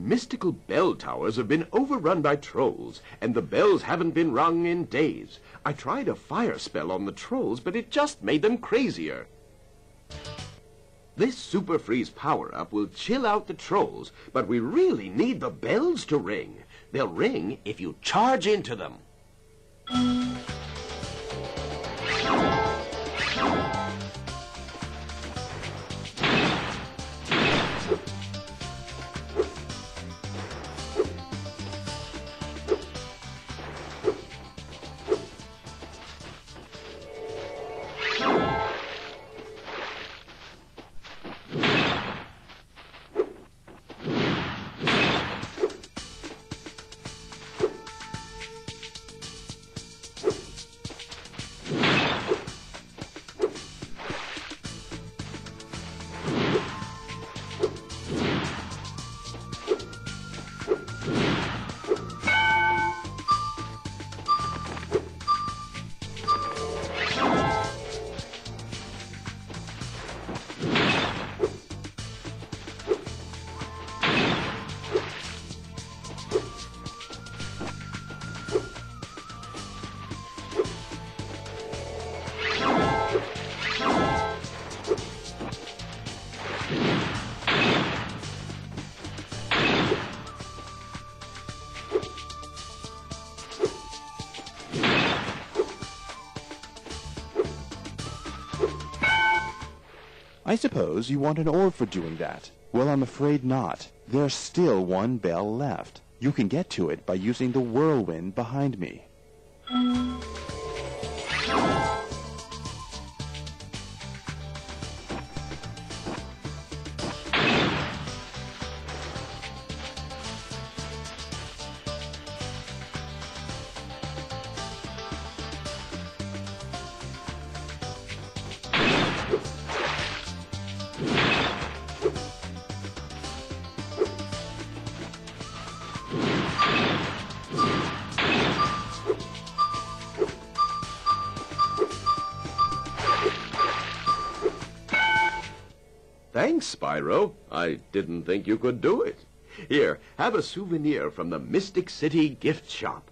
mystical bell towers have been overrun by trolls, and the bells haven't been rung in days. I tried a fire spell on the trolls, but it just made them crazier. This superfreeze power-up will chill out the trolls, but we really need the bells to ring. They'll ring if you charge into them. I suppose you want an orb for doing that. Well, I'm afraid not. There's still one bell left. You can get to it by using the whirlwind behind me. Thanks, Spyro. I didn't think you could do it. Here, have a souvenir from the Mystic City gift shop.